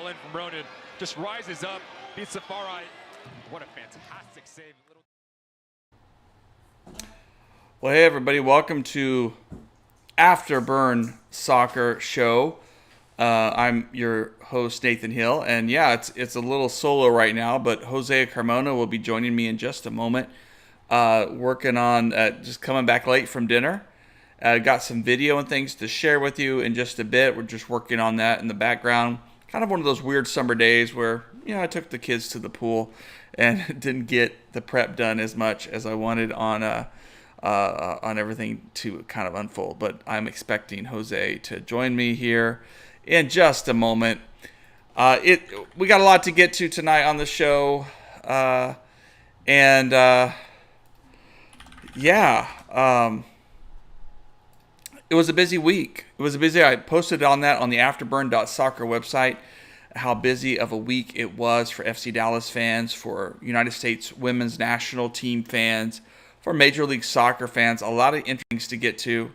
in from Ronan. Just rises up, beats Safari. What a fantastic save. Well, hey, everybody. Welcome to Afterburn Soccer Show. I'm your host, Nathan Hill. And, yeah, it's a little solo right now, but Jose Carmona will be joining me in just a moment. Working on just coming back late from dinner. Got some video and things to share with you in just a bit. We're just working on that in the background. Kind of one of those weird summer days where, I took the kids to the pool and didn't get the prep done as much as I wanted on everything to kind of unfold. But I'm expecting Jose to join me here in just a moment. We got a lot to get to tonight on the show. It was a busy week. I posted on that on the afterburn.soccer website how busy of a week it was for FC Dallas fans, for United States women's national team fans, for Major League Soccer fans. A lot of interesting things to get to.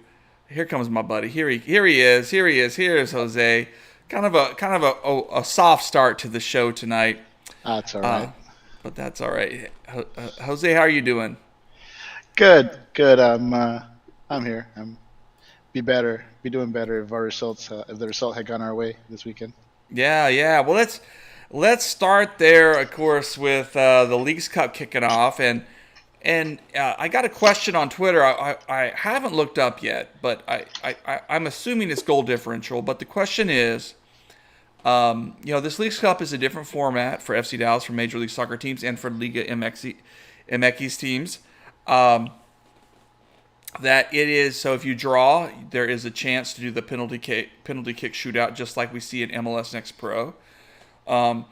Here comes my buddy. Here he is. Here's Jose. Kind of a soft start to the show tonight. That's all right. But that's all right. Jose, how are you doing? Good. I'm here. Be doing better if the result had gone our way this weekend. Yeah. Well, let's start there, of course, with the Leagues Cup kicking off, and I got a question on Twitter. I haven't looked up yet, but I'm assuming it's goal differential. But the question is, this Leagues Cup is a different format for FC Dallas, for Major League Soccer teams, and for Liga MX teams. That it is, so if you draw, there is a chance to do the penalty kick shootout, just like we see in MLS Next Pro. You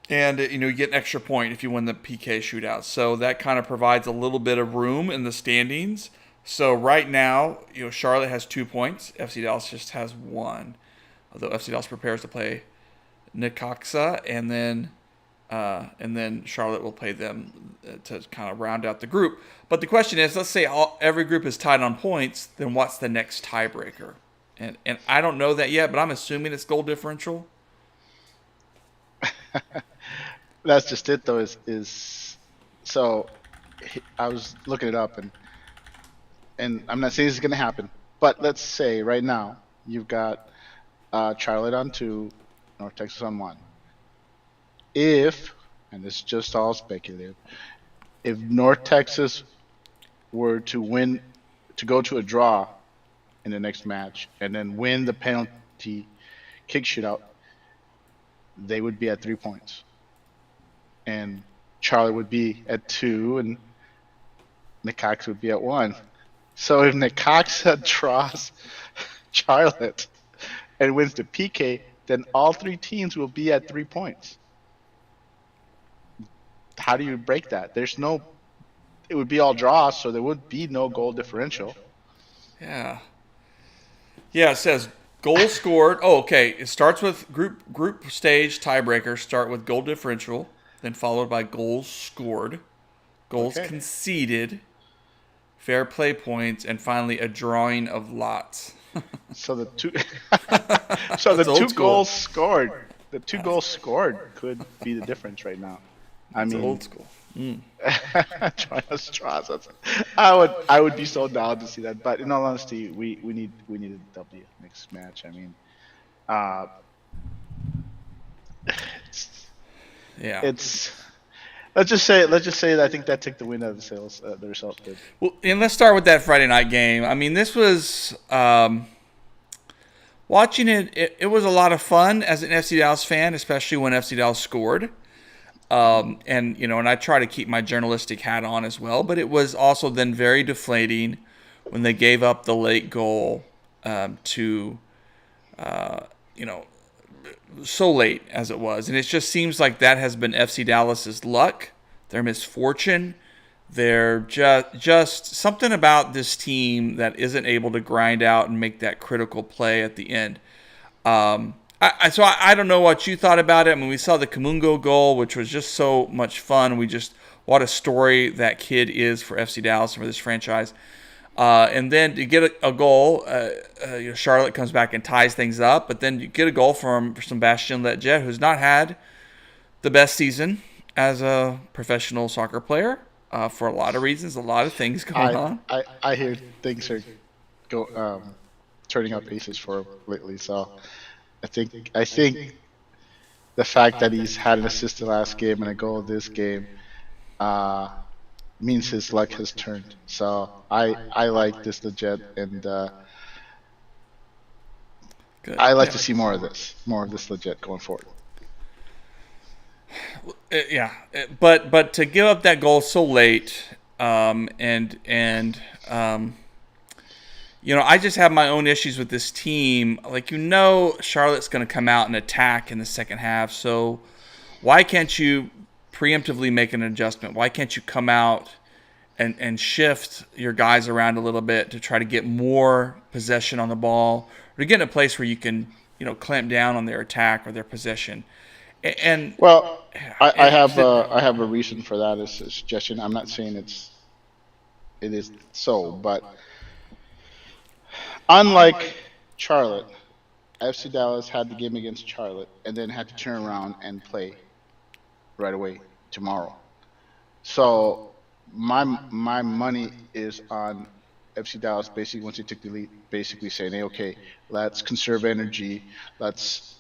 get an extra point if you win the PK shootout. So that kind of provides a little bit of room in the standings. So right now, Charlotte has 2 points. FC Dallas just has 1. Although FC Dallas prepares to play Necaxa, and then Charlotte will play them to kind of round out the group. But the question is, let's say every group is tied on points, then what's the next tiebreaker? And I don't know that yet, but I'm assuming it's goal differential. That's just it, though. So I was looking it up, and I'm not saying this is going to happen, but let's say right now you've got Charlotte on 2, North Texas on 1. If, and this is just all speculative, if North Texas were to go to a draw in the next match and then win the penalty kick shootout, they would be at 3 points. And Charlotte would be at 2, and Necaxa would be at 1. So if Necaxa draws Charlotte and wins the PK, then all 3 teams will be at 3 points. How do you break that? It would be all draws, so there would be no goal differential. Yeah, it says goals scored. Oh, okay. It starts with group stage tiebreaker. Start with goal differential, then followed by goals scored, goals conceded, fair play points, and finally a drawing of lots. So the two goals scored. The 2 goals scored could be the difference right now. I mean, old school. Straws. I would be so down to see that. But in all honesty, we need a W next match. I mean, let's just say that I think that took the wind out of the sails. The result did. Well, and let's start with that Friday night game. I mean, this was watching it. It was a lot of fun as an FC Dallas fan, especially when FC Dallas scored. And I try to keep my journalistic hat on as well, but it was also then very deflating when they gave up the late goal so late as it was. And it just seems like that has been FC Dallas's luck, their misfortune. They're just something about this team that isn't able to grind out and make that critical play at the end. I don't know what you thought about it. I mean, we saw the Kamungo goal, which was just so much fun. What a story that kid is for FC Dallas and for this franchise. And then to get a goal, Charlotte comes back and ties things up. But then you get a goal from Sebastian Letjet, who's not had the best season as a professional soccer player for a lot of reasons, a lot of things going on. I hear things are go turning up aces for him lately. So I think the fact that he's had an assist the last game and a goal this game uh, means his luck has turned. So I like this legit, and Good. I like Yeah. to see more of this legit going forward. Yeah, but to give up that goal so late, and I just have my own issues with this team. Like Charlotte's going to come out and attack in the second half. So why can't you preemptively make an adjustment? Why can't you come out and shift your guys around a little bit to try to get more possession on the ball, or to get in a place where you can clamp down on their attack or their possession? And Well, and I have a reason for that as a suggestion. I'm not saying it is so, but unlike Charlotte, FC Dallas had the game against Charlotte and then had to turn around and play right away tomorrow. So my money is on FC Dallas basically once they took the lead, basically saying, hey, okay, let's conserve energy, let's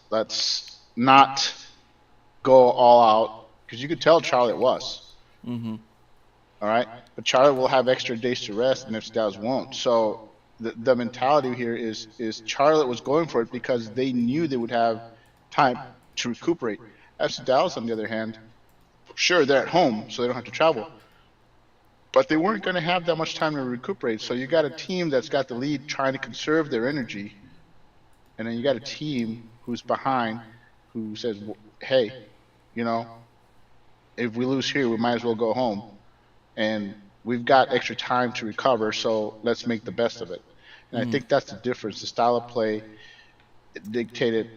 not go all out because you could tell Charlotte was. mm-hmm. All right, but Charlotte will have extra days to rest, and FC Dallas won't. So the mentality here is Charlotte was going for it because they knew they would have time to recuperate. FC Dallas, on the other hand, sure they're at home, so they don't have to travel, but they weren't going to have that much time to recuperate. So you got a team that's got the lead trying to conserve their energy, and then you got a team who's behind who says, hey, you know, if we lose here, we might as well go home. And we've got extra time to recover, so let's make the best of it. And I Mm-hmm. think that's the difference. The style of play dictated,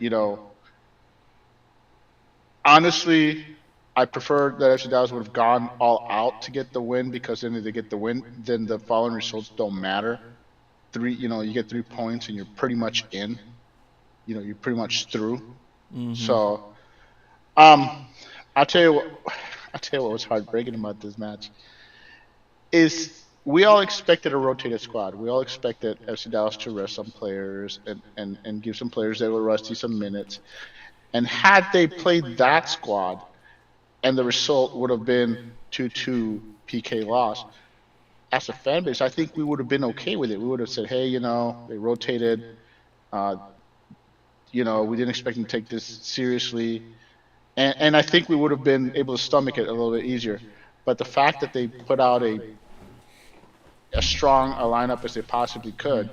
honestly, I prefer that FC Dallas would have gone all out to get the win because then if they get the win, then the following results don't matter. You get 3 points and you're pretty much in. You're pretty much through. Mm-hmm. So, um, I'll tell you what. I'll tell you what was heartbreaking about this match is we all expected a rotated squad. We all expected FC Dallas to rest some players and give some players that were rusty some minutes. And had they played that squad, and the result would have been 2-2 PK loss, as a fan base, I think we would have been okay with it. We would have said, hey, they rotated. Uh, we didn't expect them to take this seriously. And I think we would have been able to stomach it a little bit easier. But the fact that they put out a strong a lineup as they possibly could,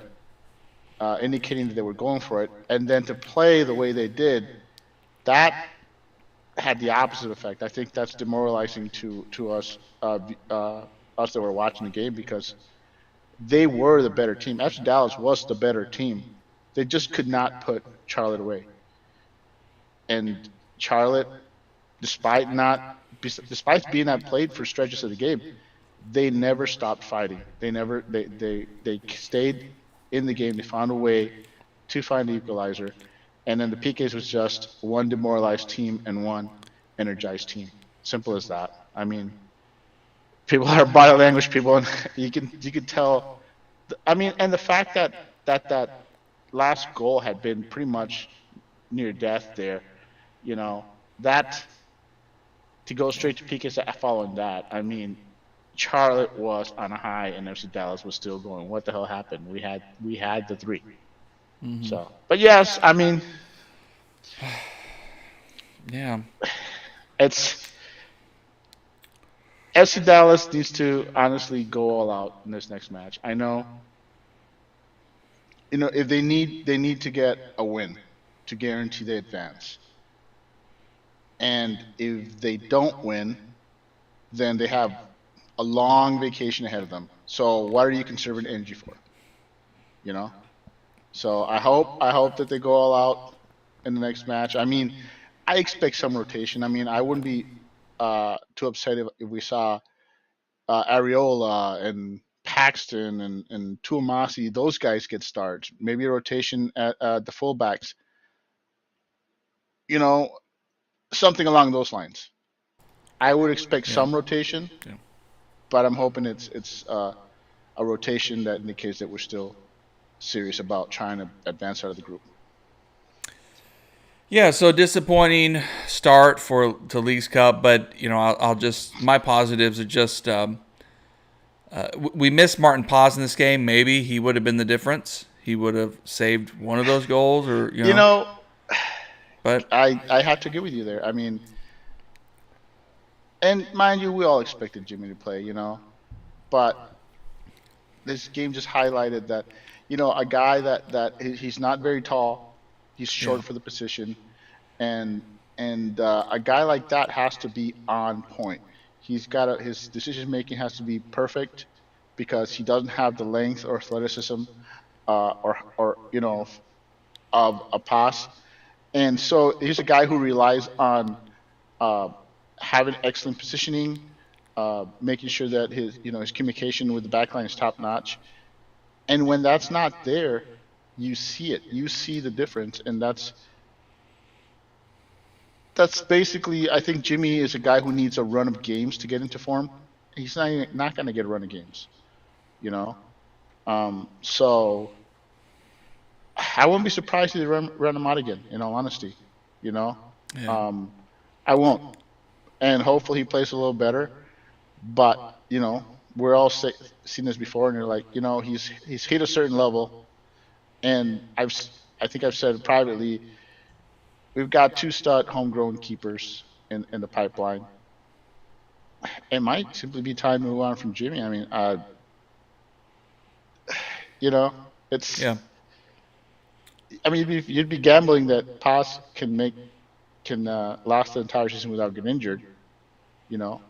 indicating that they were going for it, and then to play the way they did, that had the opposite effect. I think that's demoralizing to us, us that were watching the game, because they were the better team. FC Dallas was the better team. They just could not put Charlotte away, and Charlotte, despite being outplayed for stretches of the game, they never stopped fighting. They stayed in the game. They found a way to find the equalizer, and then the PKs was just one demoralized team and one energized team. Simple as that. I mean, people are body language people, and you can tell. I mean, and the fact that last goal had been pretty much near death there, that to go straight to PKs following that. I mean, Charlotte was on a high, and FC Dallas was still going. What the hell happened? We had the three. Mm-hmm. So, but yes, I mean, Yeah. it's FC Dallas needs to honestly go all out in this next match. I know, if they need to get a win to guarantee they advance, and if they don't win, then they have a long vacation ahead of them. So what are you conserving energy for? You know. So I hope that they go all out in the next match. I mean, I expect some rotation. I mean, I wouldn't be too upset if we saw Areola and Paxton and Tuamasi, those guys get starts. Maybe a rotation at the fullbacks. You know, something along those lines. I would expect Yeah. some rotation, Yeah. but I'm hoping it's a rotation that indicates that we're still serious about trying to advance out of the group. Yeah, so disappointing start to Leagues Cup, but I'll just my positives are just we missed Martin Paz in this game. Maybe he would have been the difference. He would have saved one of those goals, or You know, But I have to agree with you there. I mean, and mind you, we all expected Jimmy to play, but this game just highlighted that, a guy that he's not very tall, he's yeah, short for the position, and a guy like that has to be on point. His decision making has to be perfect because he doesn't have the length or athleticism, or of a pass, and so he's a guy who relies on uh, having excellent positioning, making sure that his communication with the backline is top notch. And when that's not there, you see it. You see the difference, and that's basically. I think Jimmy is a guy who needs a run of games to get into form. He's not going to get a run of games, you know. So I wouldn't be surprised if they run him out again. In all honesty, you know, yeah. um, I won't. And hopefully he plays a little better. But we're all seen this before, and you're like, he's hit a certain level, and I think I've said privately, we've got two stud homegrown keepers in the pipeline. It might simply be time to move on from Jimmy. I mean, you know, it's. Yeah. I mean, you'd be gambling that Paz can last the entire season without getting injured. You know,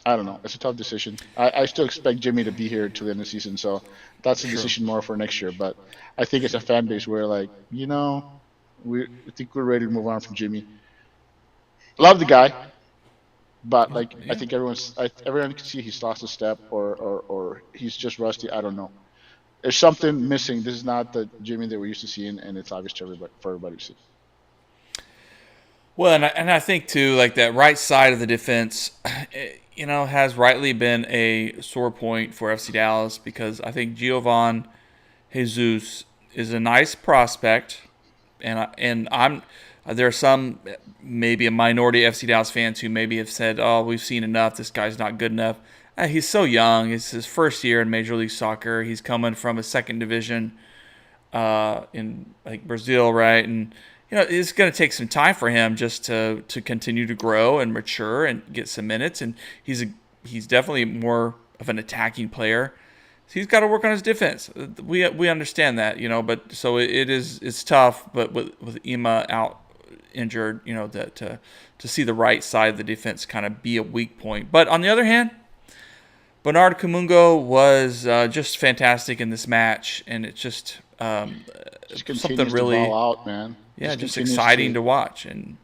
I don't know. It's a tough decision. I still expect Jimmy to be here till the end of the season, so that's a Sure. decision more for next year. But I think it's a fan base where, like, I think we're ready to move on from Jimmy. Love the guy, but like I Yeah. think everyone can see he's lost a step, or he's just rusty. I don't know. There's something missing. This is not the Jimmy that we're used to seeing, and it's obvious to everybody for everybody to see. Well, and I think too, like that right side of the defense, has rightly been a sore point for FC Dallas because I think Giovan Jesus is a nice prospect, and I'm there are some maybe a minority FC Dallas fans who maybe have said, "Oh, we've seen enough. This guy's not good enough." He's so young. It's his first year in Major League Soccer. He's coming from a second division in like Brazil, right? And it's going to take some time for him just to continue to grow and mature and get some minutes. And he's definitely more of an attacking player. So he's got to work on his defense. We understand that, but so it's tough. But with Ima out injured, that to see the right side of the defense kind of be a weak point. But on the other hand, Bernard Kamungo was just fantastic in this match, and it's just something really to ball out, man. just exciting to watch, and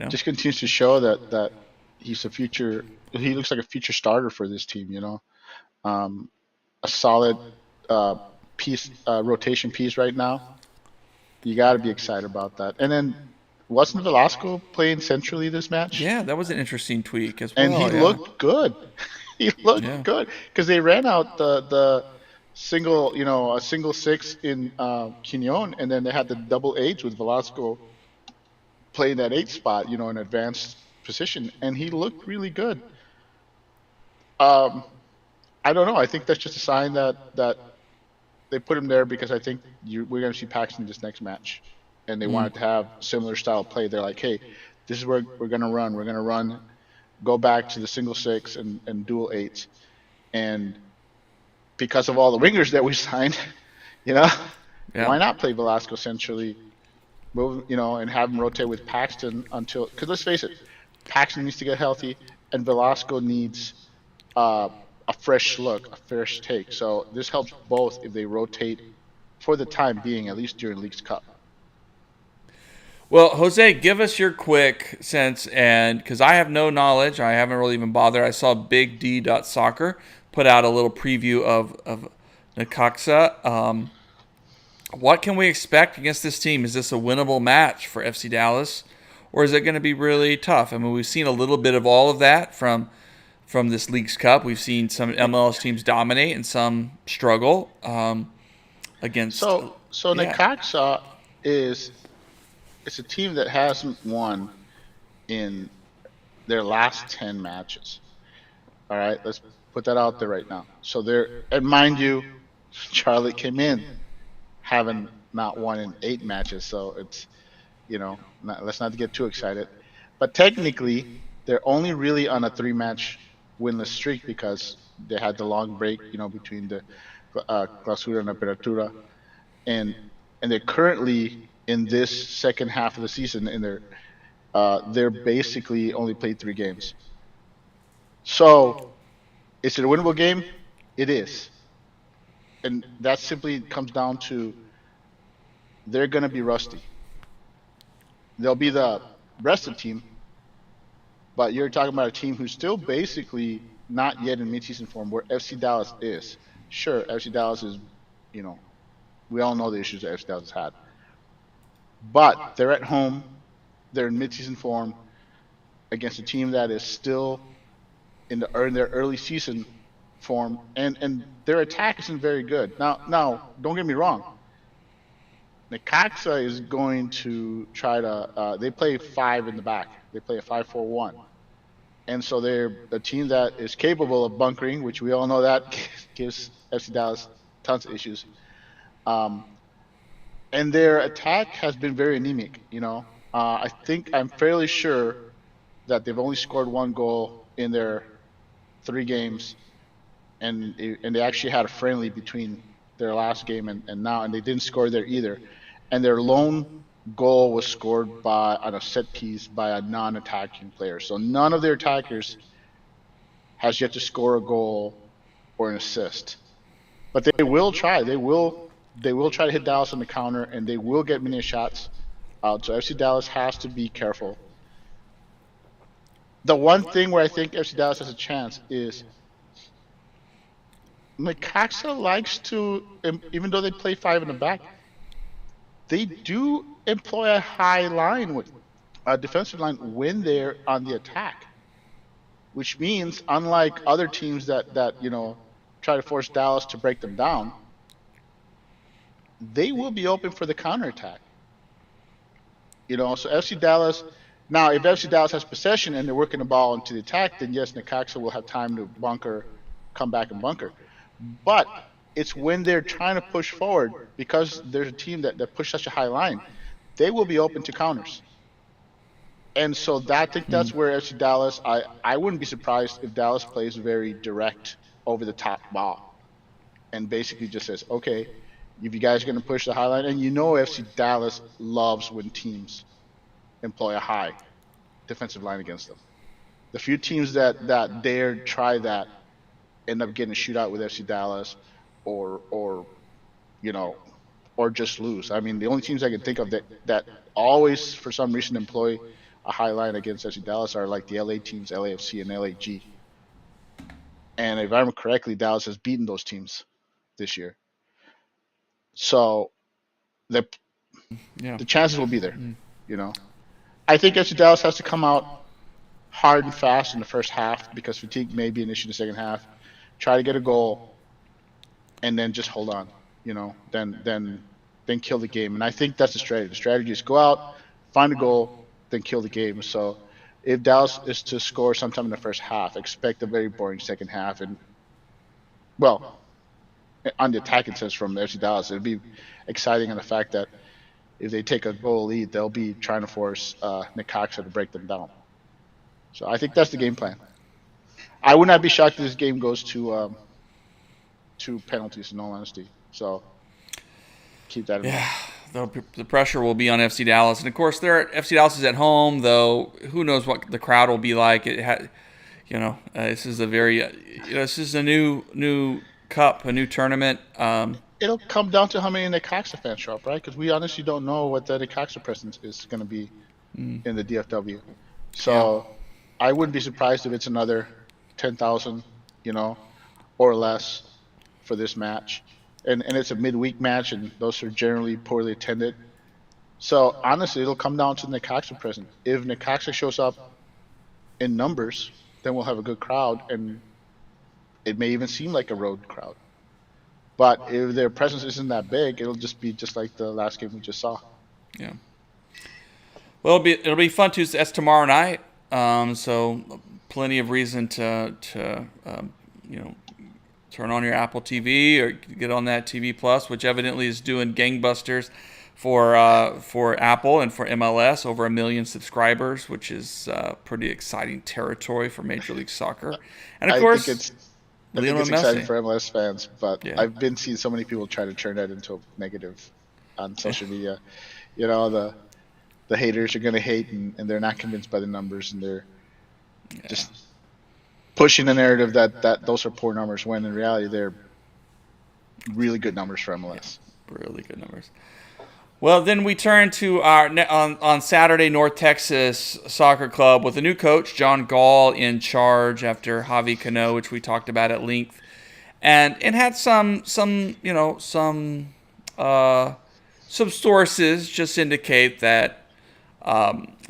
just continues to show that he's a future. He looks like a future starter for this team. A solid rotation piece right now. You got to be excited about that. And then wasn't Velasco playing centrally this match? Yeah, that was an interesting tweak as well. And he looked good. He looked good because they ran out the single, a single six in Quignon, and then they had the double eight with Velasco playing that eight spot, in advanced position, and he looked really good. I don't know. I think that's just a sign that they put him there because I think we're going to see Paxton this next match, and they wanted to have similar style play. They're like, hey, this is where we're going to run. We're going to run, go back to the single six and dual eights, and because of all the wingers that we signed, why not play Velasco centrally, move, and have him rotate with Paxton because let's face it, Paxton needs to get healthy, and Velasco needs a fresh look, a fresh take. So this helps both if they rotate for the time being, at least during Leagues Cup. Well, Jose, give us your quick sense, and because I have no knowledge, I haven't really even bothered. I saw Big D Soccer put out a little preview of Necaxa. What can we expect against this team? Is this a winnable match for FC Dallas, or is it going to be really tough? I mean, we've seen a little bit of all of that from this Leagues Cup. We've seen some MLS teams dominate and some struggle against. So Necaxa it's a team that hasn't won in their last 10 matches. All right, let's put that out there right now. So and mind you, Charlotte came in having not won in 8 matches. So it's, let's not get too excited. But technically, they're only really on a 3-match winless streak because they had the long break, between the Clausura and Apertura, and they're currently in this second half of the season, and they're basically only played 3 games. So, is it a winnable game? It is. And that simply comes down to they're going to be rusty. They'll be the rest of the team, but you're talking about a team who's still basically not yet in mid-season form where FC Dallas is. Sure, FC Dallas is, we all know the issues that FC Dallas has had. But they're at home. They're in mid-season form against a team that is still in their early season form, and their attack isn't very good. Now, don't get me wrong. Necaxa is going to try to. They play 5 in the back. They play a 5-4-1, and so they're a team that is capable of bunkering, which we all know that gives FC Dallas tons of issues. And their attack has been very anemic. I'm fairly sure that they've only scored 1 goal in their 3 games, and they actually had a friendly between their last game and now, and they didn't score there either. And their lone goal was scored on a set piece by a non-attacking player. So none of their attackers has yet to score a goal or an assist. But they will try. They will try to hit Dallas on the counter, and they will get many shots out. So FC Dallas has to be careful. The one thing where I think FC Dallas has a chance is Necaxa likes to, even though they play 5 in the back, they do employ a high line, with a defensive line, when they're on the attack. Which means, unlike other teams that try to force Dallas to break them down, they will be open for the counterattack. So FC Dallas. Now, if FC Dallas has possession and they're working the ball into the attack, then yes, Necaxa will have time to come back and bunker. But it's when they're trying to push forward, because there's a team that pushes such a high line, they will be open to counters. And so I think that's where FC Dallas, I wouldn't be surprised if Dallas plays very direct over the top ball and basically just says, okay, if you guys are going to push the high line, and FC Dallas loves when teams employ a high defensive line against them. The few teams that dare try that end up getting a shootout with FC Dallas, or just lose. I mean, the only teams I can think of that always, for some reason, employ a high line against FC Dallas are like the LA teams, LAFC and LAG. And if I remember correctly, Dallas has beaten those teams this year. So the chances will be there, I think FC Dallas has to come out hard and fast in the first half, because fatigue may be an issue in the second half. Try to get a goal, and then just hold on. Then kill the game. And I think that's the strategy. The strategy is go out, find a goal, then kill the game. So if Dallas is to score sometime in the first half, expect a very boring second half. And on the attacking sense from FC Dallas, it'll be exciting on the fact that if they take a goal lead, they'll be trying to force Necaxa to break them down. So I think that's the game plan. I would not be shocked if this game goes to penalties, in all honesty. So keep that in mind. The pressure will be on FC Dallas, and of course, FC Dallas is at home. Though who knows what the crowd will be like? This is a very, this is a new cup, a new tournament. It'll come down to how many Necaxa fans show up, right? Because we honestly don't know what the Necaxa presence is going to be in the DFW. So I wouldn't be surprised if it's another 10,000, or less for this match, and it's a midweek match, and those are generally poorly attended. So honestly, it'll come down to Necaxa presence. If Necaxa shows up in numbers, then we'll have a good crowd, and it may even seem like a road crowd. But if their presence isn't that big, it'll just be just like the last game we just saw. Yeah. Well, it'll be fun too. That's tomorrow night. So plenty of reason to turn on your Apple TV or get on that TV Plus, which evidently is doing gangbusters for Apple and for MLS. Over 1 million subscribers, which is pretty exciting territory for Major League Soccer. And of course, I think it's Messi. exciting for MLS fans, but Yeah. I've been seeing so many people try to turn that into a negative on social media. You know, the haters are going to hate, and they're not convinced by the numbers, and they're just pushing the narrative that those are poor numbers, when in reality they're really good numbers for MLS. Really good numbers. Well, then we turn to our on Saturday, North Texas Soccer Club with a new coach, John Gall, in charge after Javi Cano, which we talked about at length, and had some sources just indicate that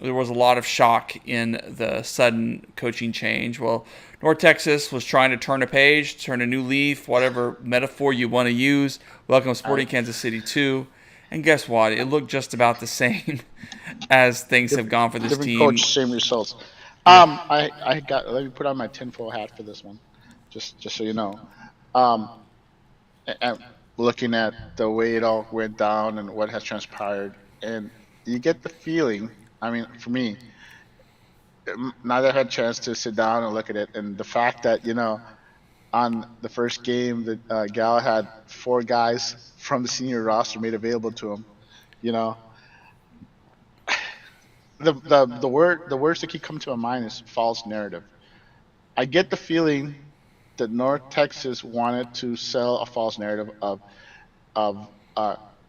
there was a lot of shock in the sudden coaching change. Well, North Texas was trying to turn a page, turn a new leaf, whatever metaphor you want to use. Welcome Sporting Kansas City 2. And guess what? It looked just about the same as things have gone for this Different team. coach, same results. I got, let me put on my tinfoil hat for this one, just so you know. And looking at the way it all went down and what has transpired, and you get the feeling. I mean, for me, now that I had a chance to sit down and look at it, and the fact that on the first game that Gal had 4 guys from the senior roster made available to him, the words that keep coming to my mind is false narrative. I get the feeling that North Texas wanted to sell a false narrative of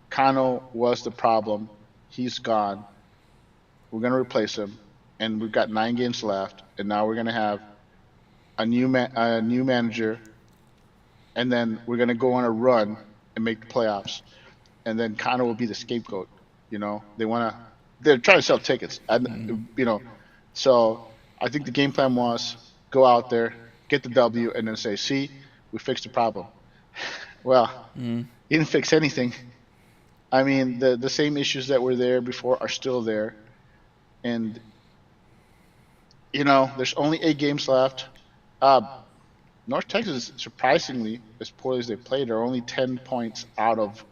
Kano was the problem. He's gone. We're gonna replace him, and we've got 9 games left, and now we're gonna have a new manager, and then we're gonna go on a run and make the playoffs, and then Kano will be the scapegoat. They're trying to sell tickets, and so I think the game plan was go out there, get the W, and then say, see, we fixed the problem. Well, you didn't fix anything. I mean, the same issues that were there before are still there, and there's only 8 games left. North Texas, surprisingly, as poorly as they played, are only 10 points out of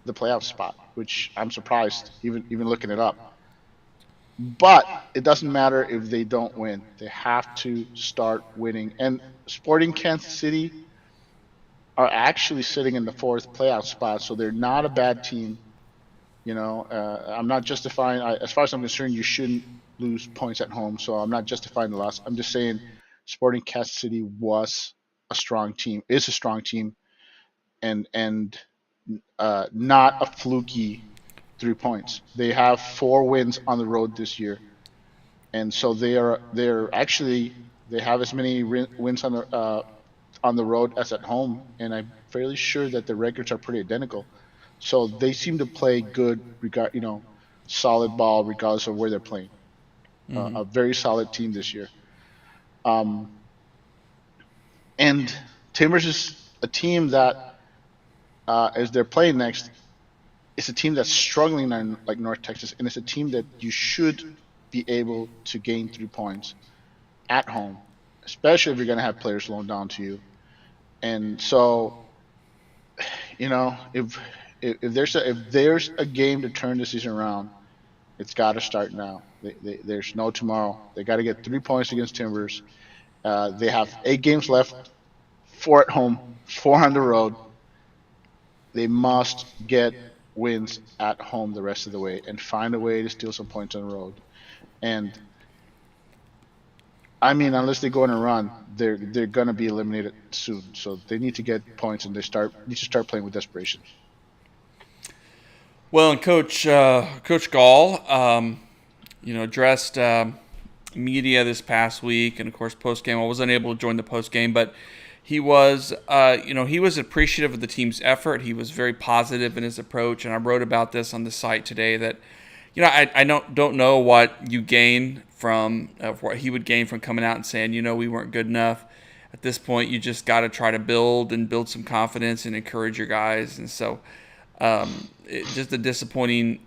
the playoff spot, which I'm surprised, even looking it up. But it doesn't matter if they don't win. They have to start winning. And Sporting Kansas City are actually sitting in the 4th playoff spot, so they're not a bad team. I'm not justifying, as far as I'm concerned, you shouldn't lose points at home, so I'm not justifying the loss. I'm just saying Sporting Kansas City was a strong team, is a strong team, and not a fluky 3 points. They have 4 wins on the road this year, and so they have as many wins on the road as at home, and I'm fairly sure that the records are pretty identical. So they seem to play good, solid ball regardless of where they're playing. A very solid team this year. And Timbers is a team that, as they're playing next, it's a team that's struggling like North Texas, and it's a team that you should be able to gain 3 points at home, especially if you're going to have players loaned down to you. And so, if there's a game to turn the season around, it's got to start now. There's no tomorrow. They got to get 3 points against Timbers. They have 8 games left, 4 at home, 4 on the road. They must get wins at home the rest of the way and find a way to steal some points on the road. And I mean, unless they go on a run, they're gonna be eliminated soon. So they need to get points, and need to start playing with desperation. Well, and Coach Gall, addressed media this past week, and of course post game. I was unable to join the post game, but he was, he was appreciative of the team's effort. He was very positive in his approach, and I wrote about this on the site today. That, I don't know what you gain from what he would gain from coming out and saying, we weren't good enough. At this point, you just got to try to build some confidence and encourage your guys. And so, just a disappointing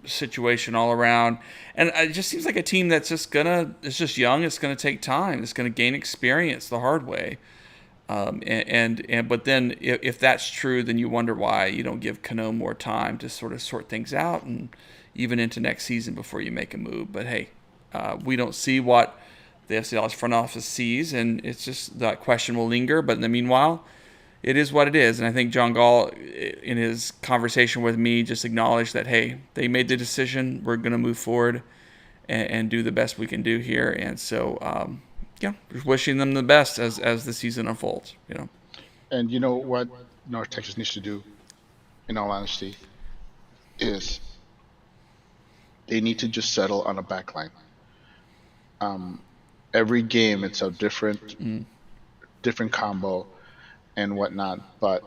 situation all around. And it just seems like a team that's it's just young. It's going to take time. It's going to gain experience the hard way. But then if that's true, then you wonder why you don't give Cano more time to sort of sort things out, and even into next season before you make a move. But hey, we don't see what the FC Dallas front office sees, and it's just that question will linger. But in the meanwhile, it is what it is. And I think John Gall, in his conversation with me, just acknowledged that, hey, they made the decision. We're going to move forward and do the best we can do here. And so, just wishing them the best as the season unfolds. And you know what North Texas needs to do, in all honesty, is they need to just settle on a back line. Every game it's a different combo and whatnot, but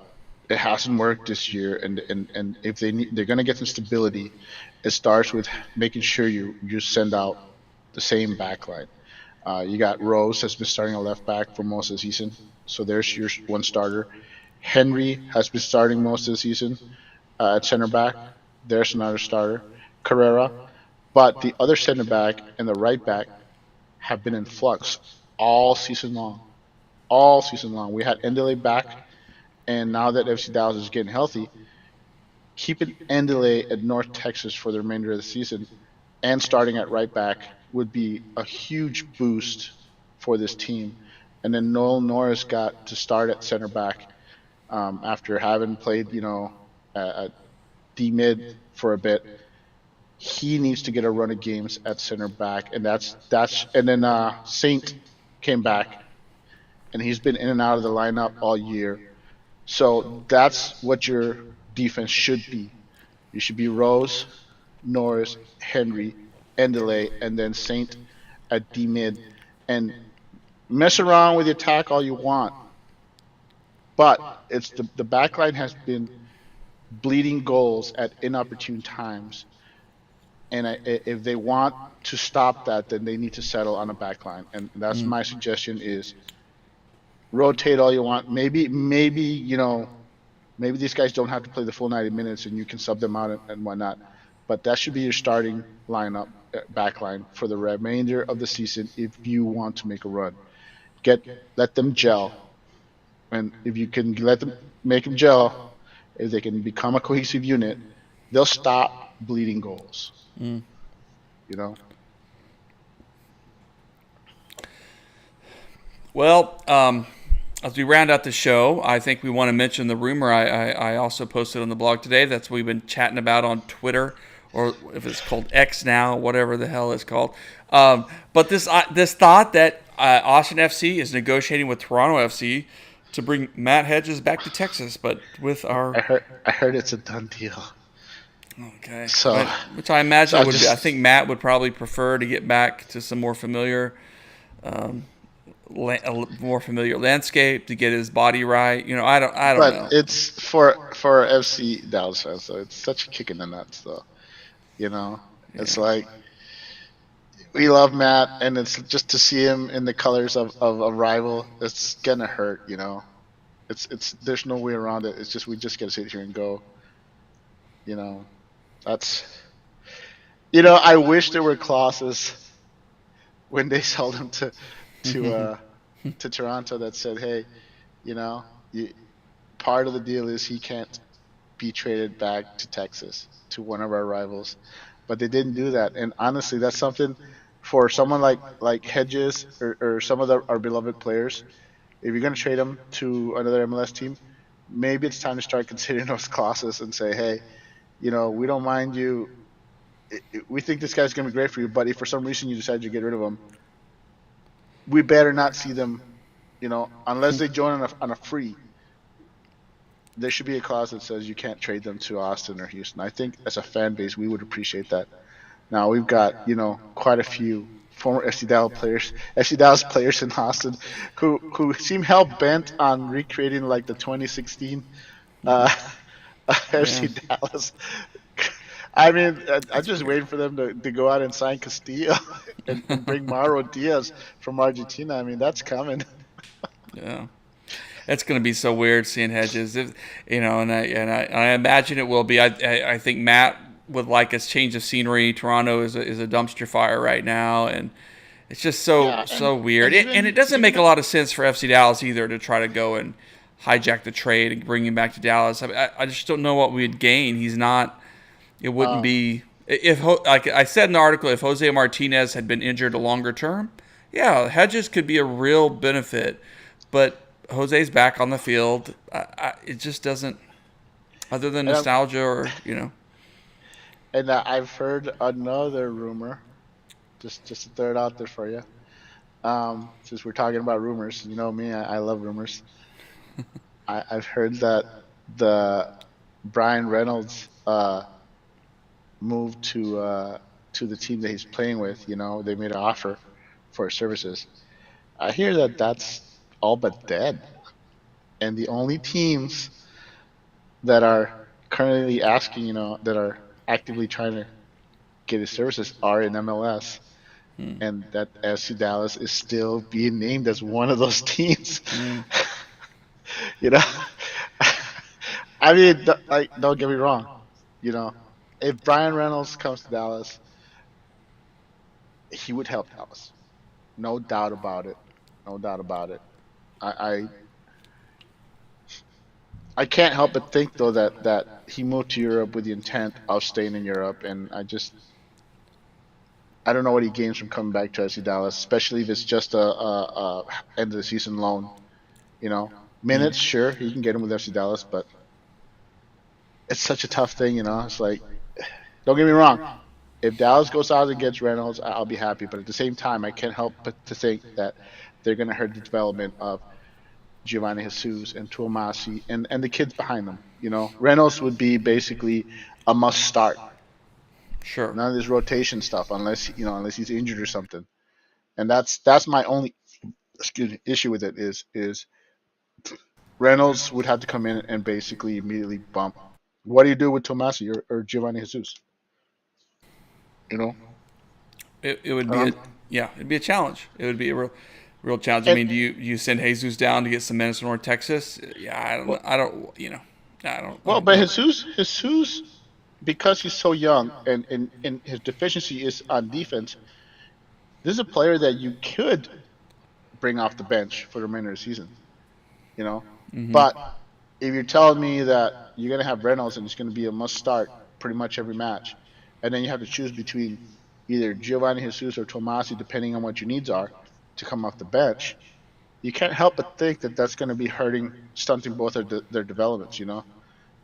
it hasn't worked this year. And if they're going to get some stability, it starts with making sure you send out the same back line. You got Rose has been starting a left back for most of the season, so there's your one starter. Henry has been starting most of the season at center back. There's another starter. Carrera, but the other center back and the right back have been in flux all season long. All season long. We had Endele back, and now that FC Dallas is getting healthy, keeping Endele at North Texas for the remainder of the season and starting at right back would be a huge boost for this team. And then Noel Norris got to start at center back after having played, at D mid for a bit. He needs to get a run of games at center back, and that's and then Saint came back, and he's been in and out of the lineup all year. So that's what your defense should be. You should be Rose, Norris, Henry, Endele, and then Saint at D mid, and mess around with the attack all you want. But it's the back line has been bleeding goals at inopportune times. And if they want to stop that, then they need to settle on a back line. And that's my suggestion is rotate all you want. Maybe these guys don't have to play the full 90 minutes and you can sub them out and whatnot. But that should be your starting lineup, back line for the remainder of the season if you want to make a run. Let them gel. And if you can make them gel, if they can become a cohesive unit, they'll stop bleeding goals. Well, as we round out the show, I think we want to mention the rumor I also posted on the blog today. That's what we've been chatting about on Twitter, or if it's called X now, whatever the hell it's called. But this thought that Austin FC is negotiating with Toronto FC to bring Matt Hedges back to Texas, but with our... I heard it's a done deal. Okay. So, which I imagine would be, I think Matt would probably prefer to get back to some more familiar, landscape, to get his body right. I don't know. But it's for FC Dallas fans, so it's such a kick in the nuts, though. It's like we love Matt, and it's just to see him in the colors of a rival. It's gonna hurt, It's there's no way around it. It's just we just gotta sit here and go. That's, I wish there were clauses when they sold him to Toronto that said, hey, part of the deal is he can't be traded back to Texas, to one of our rivals. But they didn't do that. And honestly, that's something for someone like Hedges or some of our beloved players. If you're going to trade them to another MLS team, maybe it's time to start considering those clauses and say, hey, we don't mind you. We think this guy's going to be great for you, but if for some reason you decide to get rid of him, we better not see them, unless they join on a free. There should be a clause that says you can't trade them to Austin or Houston. I think as a fan base, we would appreciate that. Now, we've got, quite a few former FC Dallas players in Austin, who seem hell bent on recreating like the 2016 uh, Yeah. FC Dallas. I mean, I'm That's just weird. waiting for them to go out and sign Castillo and bring Mauro Diaz from Argentina. I mean, that's coming. Yeah. It's going to be so weird seeing Hedges, and I imagine it will be. I think Matt would like a change of scenery. Toronto is a dumpster fire right now, and it's just Yeah, so weird. and And it doesn't make a lot of sense for FC Dallas either to try to go and hijack the trade and bring him back to Dallas. I just don't know what we'd gain. He's not. It wouldn't be like I said in the article, if Jose Martinez had been injured a longer term, yeah, Hedges could be a real benefit, but Jose's back on the field. It just doesn't, other than and, nostalgia or. and I've heard another rumor. Just to throw it out there for you. Since we're talking about rumors, you know me, I love rumors. I've heard that the Brian Reynolds moved to the team that he's playing with. You know, they made an offer for his services. I hear that that's all but dead, and the only teams that are currently asking, that are actively trying to get his services are in MLS, and that FC Dallas is still being named as one of those teams. you know, I mean, don't get me wrong. You know, if Brian Reynolds comes to Dallas, he would help Dallas, no doubt about it. No doubt about it. I, I I can't help but think though that he moved to Europe with the intent of staying in Europe, and I don't know what he gains from coming back to FC Dallas, especially if it's just a end of the season loan. You know, minutes, sure, he can get him with FC Dallas, but it's such a tough thing. It's like, don't get me wrong. If Dallas goes out and gets Reynolds, I'll be happy. But at the same time, I can't help but to think that they're going to hurt the development of Giovanni Jesus and Tuamasi and the kids behind them. Reynolds would be basically a must start. Sure. None of this rotation stuff unless he's injured or something. And that's my only issue with it is Reynolds would have to come in and basically immediately bump. What do you do with Tomasi or Giovanni Jesus? You know, It would be um, it'd be a challenge. It would be a real challenge. I and mean, do you send Jesus down to get some minutes in North Texas? Yeah, I don't but know. Jesus, because he's so young and his deficiency is on defense. This is a player that you could bring off the bench for the remainder of the season. You know, but if you're telling me that you're gonna have Reynolds and it's gonna be a must start pretty much every match, and then you have to choose between either Giovanni Jesus or Tomasi, depending on what your needs are, to come off the bench, you can't help but think that that's going to be stunting both of their developments.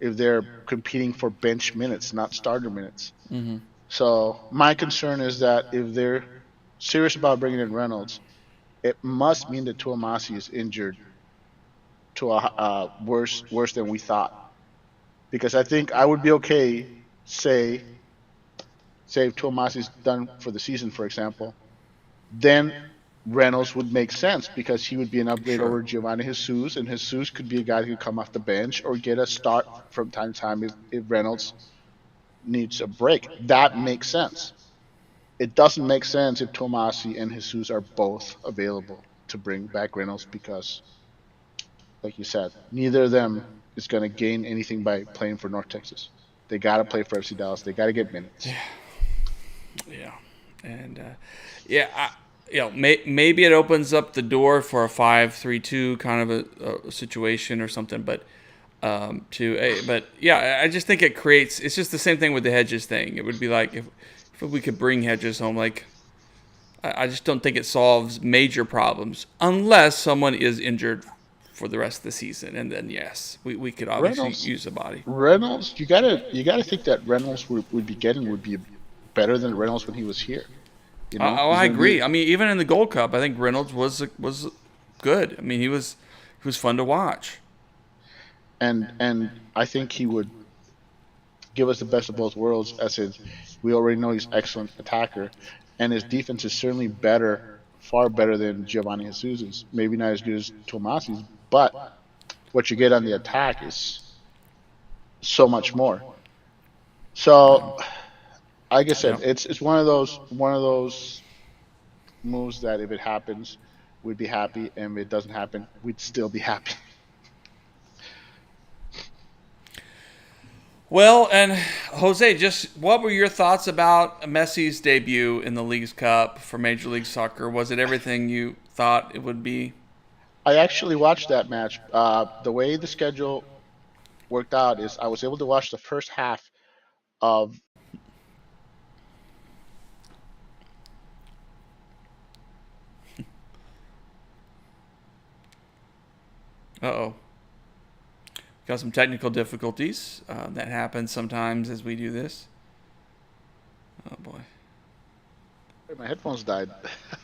If they're competing for bench minutes, not starter minutes. So my concern is that if they're serious about bringing in Reynolds, it must mean that Tuamasi is injured to a worse than we thought. Because I think I would be okay, say if Tuamasi's done for the season, for example, then Reynolds would make sense because he would be an upgrade Sure. over Giovanni Jesus, and Jesus could be a guy who could come off the bench or get a start from time to time if Reynolds needs a break. That makes sense. It doesn't make sense if Tomasi and Jesus are both available to bring back Reynolds because, like you said, neither of them is going to gain anything by playing for North Texas. They got to play for FC Dallas. They got to get minutes. Yeah, and maybe it opens up the door for a 5-3-2 kind of a situation or something, but I just think it creates. It's just the same thing with the Hedges thing. It would be like if we could bring Hedges home, like I just don't think it solves major problems unless someone is injured for the rest of the season, and then yes, we could obviously Reynolds, use a body. Reynolds, you gotta think that Reynolds would be better than Reynolds when he was here. He's I gonna be agree. I mean, even in the Gold Cup, I think Reynolds was good. I mean, he was fun to watch. and I think he would give us the best of both worlds. As in, we already know he's an excellent attacker, and his defense is certainly better, far better than Giovanni Jesus's. Maybe not as good as Tomasi's, but what you get on the attack is so much more. So, like I said, Yep. it's one of those moves that if it happens, we'd be happy, and if it doesn't happen, we'd still be happy. Well, and Jose, just what were your thoughts about Messi's debut in the Leagues Cup for Major League Soccer? Was it everything you thought it would be? I actually watched that match. The way the schedule worked out is I was able to watch the first half of. Uh-oh. Got some technical difficulties. That happens sometimes as we do this. Oh, boy. My headphones died.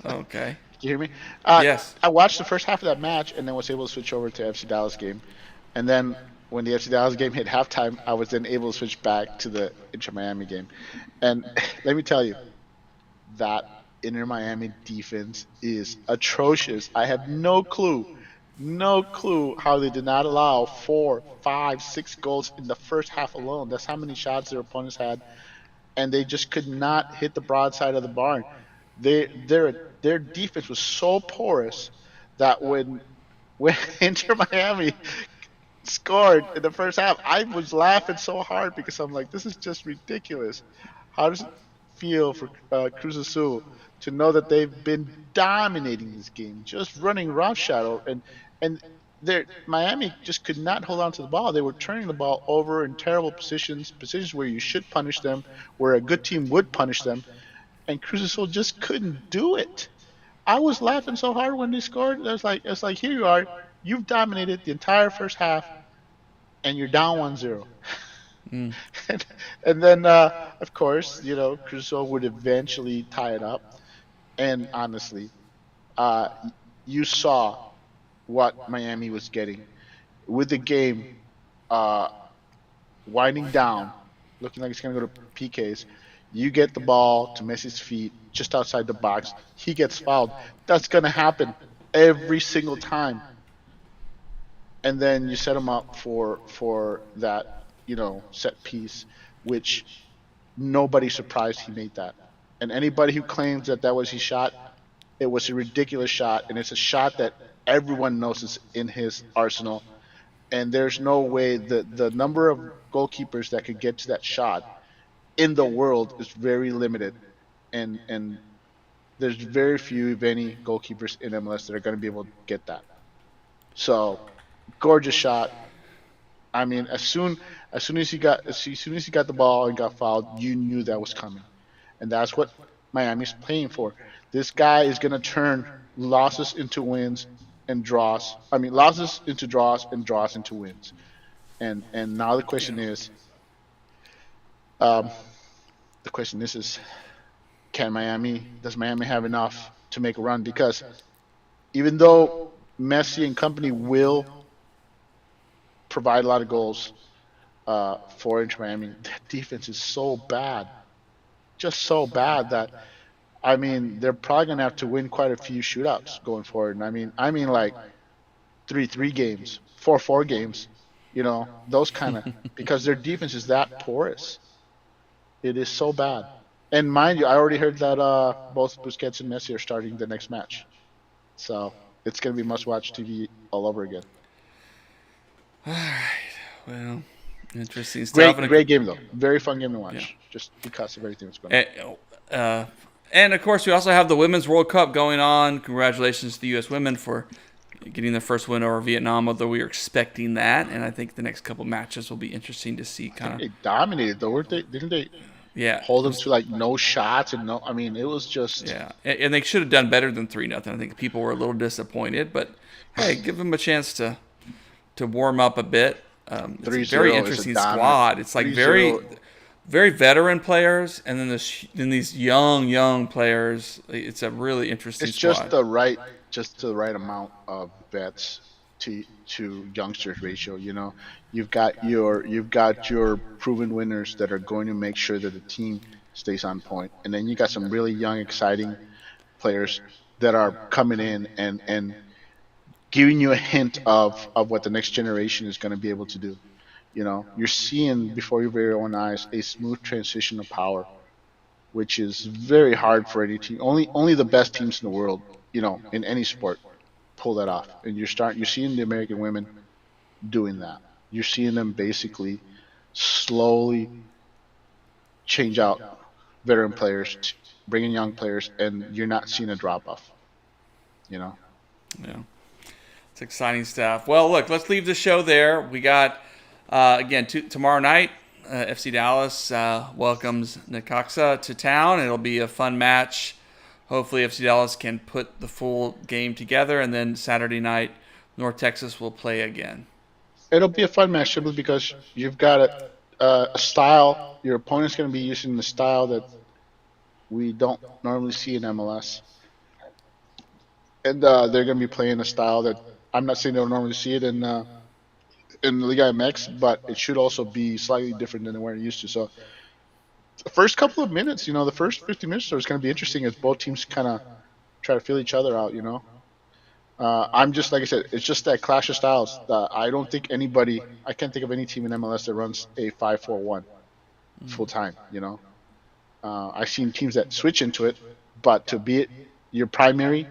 Okay. Can you hear me? Yes. I watched the first half of that match and then was able to switch over to FC Dallas game. And then when the FC Dallas game hit halftime, I was then able to switch back to the Inter Miami game. And let me tell you, that Inter Miami defense is atrocious. I have no clue how they did not allow 4, 5, 6 goals in the first half alone. That's how many shots their opponents had, and they just could not hit the broadside of the barn. Their defense was so porous that when Inter Miami scored in the first half, I was laughing so hard because I'm like, this is just ridiculous. How does it feel for Cruz Azul to know that they've been dominating this game, just running roughshod, and Miami just could not hold on to the ball. They were turning the ball over in terrible positions where you should punish them, where a good team would punish them, and Cruz Azul just couldn't do it. I was laughing so hard when they scored. It's like here you are, you've dominated the entire first half, and you're down 1-0. Mm. And then, of course, Cruz Azul would eventually tie it up. And honestly, uh, you saw what Miami was getting with the game uh, winding down, looking like it's going to go to PKs. You get the ball to Messi's feet just outside the box. He gets fouled. That's going to happen every single time. And then you set him up for that, set piece, which nobody surprised he made that. And anybody who claims that was his shot, it was a ridiculous shot, and it's a shot that everyone knows is in his arsenal. And there's no way the number of goalkeepers that could get to that shot in the world is very limited, and there's very few, if any, goalkeepers in MLS that are going to be able to get that. So, gorgeous shot. I mean, as soon as he got the ball and got fouled, you knew that was coming, and that's what Miami's playing for. This guy is going to turn losses into wins and draws. I mean, losses into draws and draws into wins. And now the question is, um, does Miami have enough to make a run? Because even though Messi and company will provide a lot of goals for Inter Miami, that defense is so bad, just so bad that I mean they're probably gonna have to win quite a few shootouts going forward. And I mean like 3-3 games, 4-4 games, those kind of because their defense is that porous. It is so bad. And mind you, I already heard that both Busquets and Messi are starting the next match, so it's gonna be must-watch TV all over again. All right. Well, interesting Great, stuff. great game though. Very fun game to watch, Yeah. just because of everything that's going on. And of course, we also have the Women's World Cup going on. Congratulations to the U.S. women for getting their first win over Vietnam, although we were expecting that. And I think the next couple matches will be interesting to see. They dominated though, weren't they? Didn't they Yeah. hold them to like no shots and no? I mean, it was just Yeah, and they should have done better than 3-0. I think people were a little disappointed, but hey, give them a chance to warm up a bit. It's a 3-0 very is a interesting dominant- squad. It's like 3-0. very veteran players, and then these young players. It's a really interesting It's squad. just the right amount of vets to youngsters ratio. You've got your proven winners that are going to make sure that the team stays on point, and then you got some really young, exciting players that are coming in and giving you a hint of what the next generation is going to be able to do. You're seeing before your very own eyes a smooth transition of power, which is very hard for any team. Only the best teams in the world, in any sport, pull that off. And you're seeing the American women doing that. You're seeing them basically slowly change out veteran players, bring in young players, and you're not seeing a drop off. Yeah. It's exciting stuff. Well, look, let's leave the show there. We got, again, tomorrow night, FC Dallas welcomes Necaxa to town. It'll be a fun match. Hopefully FC Dallas can put the full game together, and then Saturday night, North Texas will play again. It'll be a fun match simply because you've got a style. Your opponent's going to be using the style that we don't normally see in MLS. And they're going to be playing a style that I'm not saying they'll normally see it in Liga MX, but it should also be slightly different than we're used to. So the first couple of minutes, the first 50 minutes or so is going to be interesting as both teams kind of try to feel each other out, I'm just, like I said, it's just that clash of styles. I can't think of any team in MLS that runs a 5-4-1 full time, I've seen teams that switch into it, but to be your primary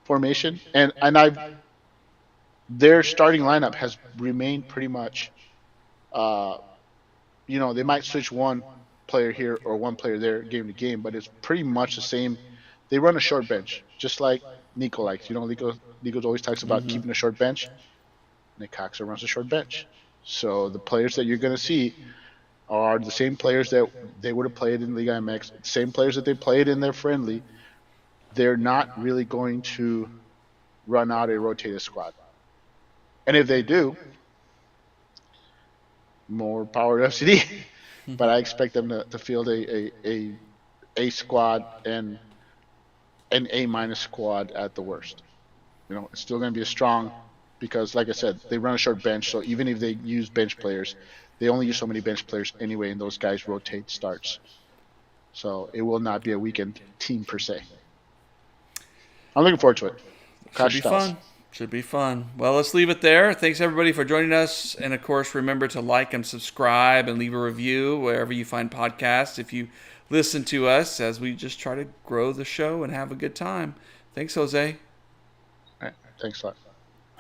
formation, and their starting lineup has remained pretty much, they might switch one player here or one player there game to game, but it's pretty much the same. They run a short bench, just like Nico likes. Nico always talks about keeping a short bench. Necaxa runs a short bench. So the players that you're going to see are the same players that they would have played in Liga MX, same players that they played in their friendly. They're not really going to run out a rotated squad. And if they do, more power to FCD. But I expect them to field a squad and an A- squad at the worst. It's still going to be a strong, because like I said, they run a short bench. So even if they use bench players, they only use so many bench players anyway, and those guys rotate starts. So it will not be a weekend team per se. I'm looking forward to it. Should be fun. Well, let's leave it there. Thanks, everybody, for joining us. And, of course, remember to like and subscribe and leave a review wherever you find podcasts if you listen to us, as we just try to grow the show and have a good time. Thanks, Jose. All right. Thanks a lot.